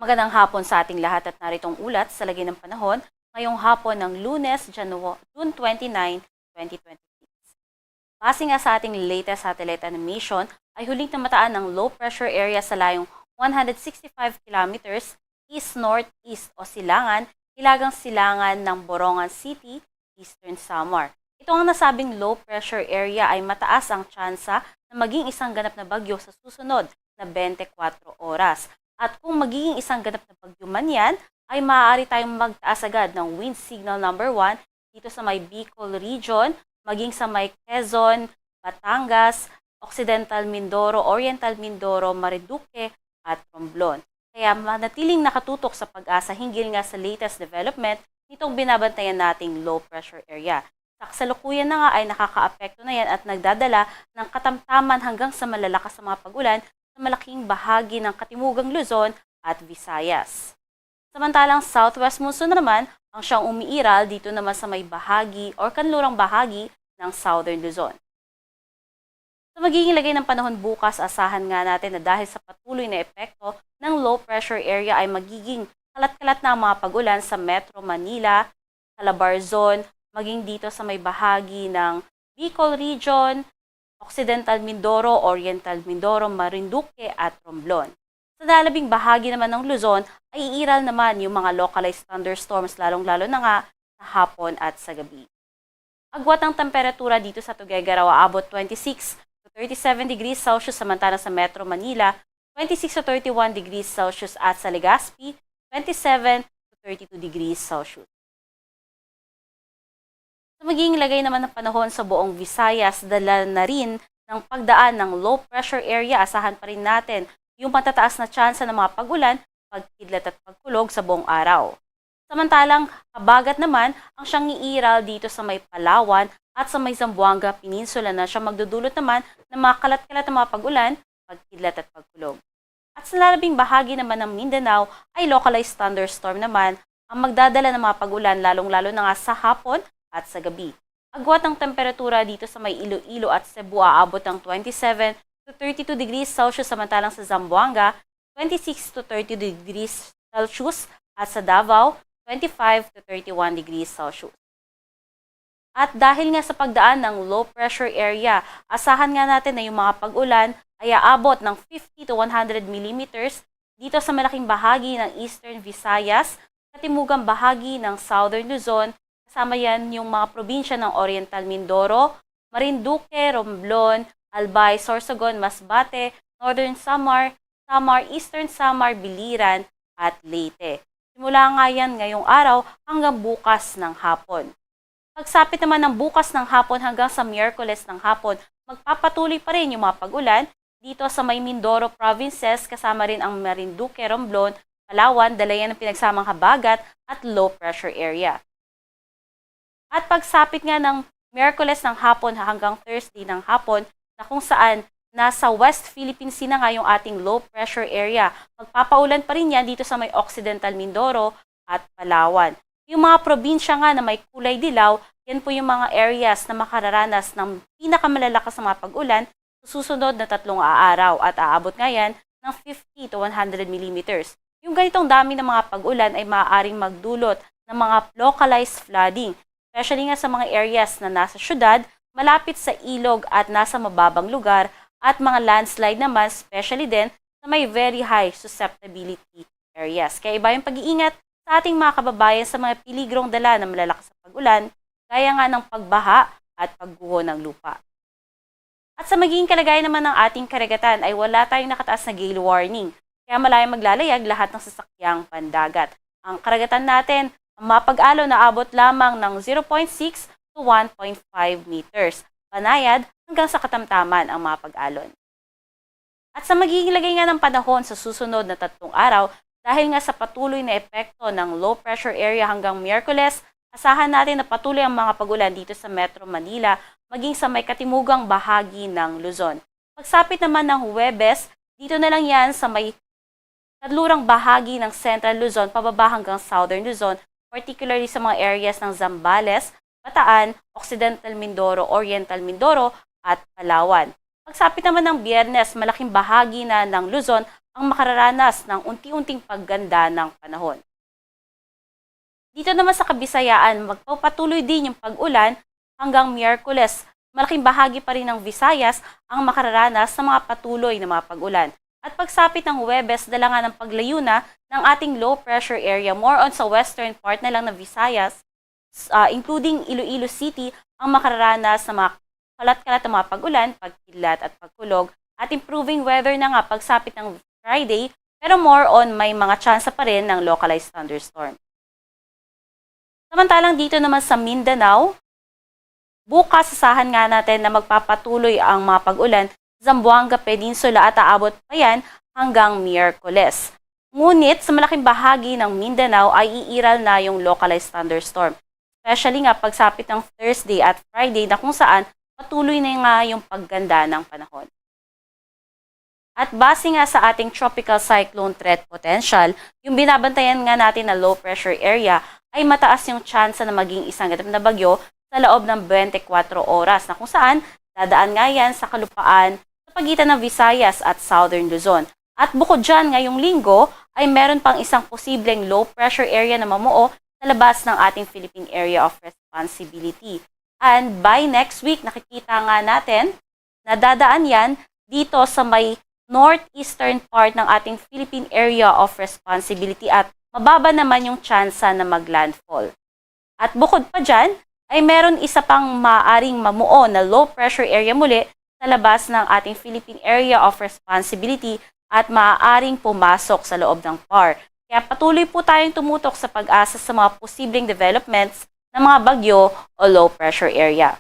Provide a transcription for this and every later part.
Magandang hapon sa ating lahat at naritong ulat sa lagi ng panahon ngayong hapon ng Lunes, June 29, 2026. Base nga sa ating latest satellite animation, ay huling namataan ng low pressure area sa layong 165 kilometers east-northeast o silangan, hilagang silangan ng Borongan City, Eastern Samar. Ito ang nasabing low pressure area ay mataas ang tsansa na maging isang ganap na bagyo sa susunod na 24 oras. At kung magiging isang ganap na bagyo man yan, ay maaari tayong magtaas agad ng wind signal number 1 dito sa may Bicol region, maging sa may Quezon, Batangas, Occidental Mindoro, Oriental Mindoro, Marinduque at Romblon. Kaya manatiling nakatutok sa Pag-asa hinggil nga sa latest development nitong binabantayan nating low pressure area. Sa kasalukuyan na nga ay nakakaapekto na yan at nagdadala ng katamtaman hanggang sa malalakas na mga pag-ulan sa malaking bahagi ng Katimugang Luzon at Visayas. Samantalang southwest monsoon naman ang siyang umiiral dito naman sa may bahagi o kanlurang bahagi ng southern Luzon. Sa magiging lagay ng panahon bukas, asahan nga natin na dahil sa patuloy na epekto ng low pressure area ay magiging kalat-kalat na ang mga pag-ulan sa Metro Manila, Calabar Zone, maging dito sa may bahagi ng Bicol Region, Occidental Mindoro, Oriental Mindoro, Marinduque at Romblon. Sa dalabing bahagi naman ng Luzon ay iiral naman yung mga localized thunderstorms lalong-lalo na nga sa hapon at sa gabi. Agwat ang temperatura dito sa Tuguegarao aabot 26 to 37 degrees Celsius samantalang sa Metro Manila, 26 to 31 degrees Celsius at sa Legazpi, 27 to 32 degrees Celsius. Sa magiging lagay naman ng panahon sa buong Visayas, dala na rin ng pagdaan ng low pressure area, asahan pa rin natin yung matataas na tsansa ng mga pag-ulan, pagkidlat at pagkulog sa buong araw. Samantalang habagat naman ang siyang iiral dito sa may Palawan at sa may Zamboanga Peninsula na siya magdudulot naman ng mga kalat-kalat na mga pag-ulan, pagkidlat at pagkulog. At sa lalabing bahagi naman ng Mindanao ay localized thunderstorm naman ang magdadala ng mga pag-ulan lalong-lalo na nga sa hapon at sa gabi. Agwat ang temperatura dito sa may Iloilo at Cebu aabot ng 27 to 32 degrees Celsius samantalang sa Zamboanga, 26 to 30 degrees Celsius at sa Davao, 25 to 31 degrees Celsius. At dahil nga sa pagdaan ng low pressure area, asahan nga natin na yung mga pag-ulan ay aabot ng 50 to 100 millimeters dito sa malaking bahagi ng Eastern Visayas, katimugang bahagi ng Southern Luzon, kasama yan yung mga probinsya ng Oriental Mindoro, Marinduque, Romblon, Albay, Sorsogon, Masbate, Northern Samar, Eastern Samar, Biliran at Leyte. Simula nga yan ngayong araw hanggang bukas ng hapon. Pagsapit naman ng bukas ng hapon hanggang sa Miyerkules ng hapon, magpapatuloy pa rin yung mga pag-ulan dito sa may Mindoro provinces kasama rin ang Marinduque, Romblon, Palawan, dalayan ng pinagsamang habagat at low pressure area. At pagsapit nga ng Miyerkules ng hapon hanggang Thursday ng hapon na kung saan nasa West Philippine Sea na nga yung ating low pressure area. Magpapaulan pa rin yan dito sa may Occidental Mindoro at Palawan. Yung mga probinsya nga na may kulay dilaw, yan po yung mga areas na makararanas ng pinakamalalakas na mga pag-ulan sa susunod na 3 araw at aabot nga yan ng 50 to 100 millimeters. Yung ganitong dami ng mga pag-ulan ay maaaring magdulot ng mga localized flooding, especially nga sa mga areas na nasa syudad, malapit sa ilog at nasa mababang lugar at mga landslide naman, especially din sa may very high susceptibility areas. Kaya iba yung pag-iingat sa ating mga kababayan sa mga piligrong dala na malalakas na pag-ulan, gaya nga ng pagbaha at pagguho ng lupa. At sa magiging kalagayan naman ng ating karagatan ay wala tayong nakataas na gale warning, kaya malayang maglalayag lahat ng sasakyang pandagat. Ang karagatan natin, ang mapag-alon na abot lamang ng 0.6 to 1.5 meters. Panayad hanggang sa katamtaman ang mga pag-alon. At sa magiging lagay nga ng panahon sa susunod na 3 araw, dahil nga sa patuloy na epekto ng low pressure area hanggang Miyerkules, asahan natin na patuloy ang mga pag-ulan dito sa Metro Manila, maging sa may katimugang bahagi ng Luzon. Pagsapit naman ng Huwebes, dito na lang yan sa may kadlurang bahagi ng Central Luzon, pababa hanggang Southern Luzon, particularly sa mga areas ng Zambales, Bataan, Occidental Mindoro, Oriental Mindoro at Palawan. Pagsapit naman ng Biyernes, malaking bahagi na ng Luzon ang makararanas ng unti-unting pagganda ng panahon. Dito naman sa Kabisayaan, magpapatuloy din yung pag-ulan hanggang Miyerkules. Malaking bahagi pa rin ng Visayas ang makararanas ng mga patuloy na mga pag-ulan. At pagsapit ng Huwebes, dala nga ng paglayuna ng ating low pressure area, more on sa western part na lang ng Visayas, including Iloilo City, ang makararanas ng mga kalat-kalat na mga pag-ulan, pagkidlat at pagkulog, at improving weather na nga pagsapit ng Friday, pero more on may mga tsansa pa rin ng localized thunderstorm. Samantalang dito naman sa Mindanao, bukas asahan nga natin na magpapatuloy ang mga pag-ulan sa Zamboanga Peninsula at aabot pa yan hanggang Miyerkules. Ngunit sa malaking bahagi ng Mindanao ay iiral na yung localized thunderstorm. Especially nga pagsapit ng Thursday at Friday na kung saan patuloy na nga yung pagganda ng panahon. At base nga sa ating tropical cyclone threat potential, yung binabantayan nga natin na low pressure area ay mataas yung tsansa na maging isang ganap na bagyo sa loob ng 24 oras na kung saan dadaan nga yan sa kalupaan sa pagitan ng Visayas at Southern Luzon. At bukod dyan, ngayong linggo ay meron pang isang posibleng low pressure area na mamuo sa labas ng ating Philippine Area of Responsibility. And by next week, nakikita nga natin na dadaan yan dito sa may northeastern part ng ating Philippine Area of Responsibility at mababa naman yung tsansa na maglandfall. At bukod pa dyan, ay meron isa pang maaring mamuo na low pressure area muli sa labas ng ating Philippine Area of Responsibility at maaaring pumasok sa loob ng PAR. Kaya patuloy po tayong tumutok sa pag-asa sa mga posibleng developments ng mga bagyo o low pressure area.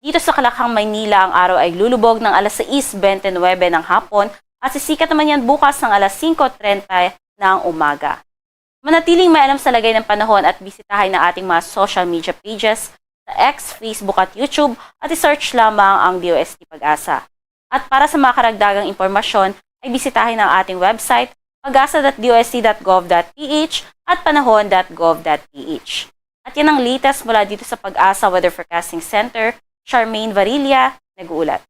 Dito sa Kalakhang, Maynila, ang araw ay lulubog ng alas 6:29 ng hapon at sisikat naman yan bukas ng alas 5:30 ng umaga. Manatiling may alam sa lagay ng panahon at bisitahin ang ating mga social media pages sa X, Facebook at YouTube at i-search lamang ang DOST Pag-asa. At para sa mga karagdagang impormasyon ay bisitahin ang ating website pagasa.dost.gov.ph at panahon.gov.ph. At yan ang latest mula dito sa Pag-asa Weather Forecasting Center. Charmaine Varilla, nag-uulat.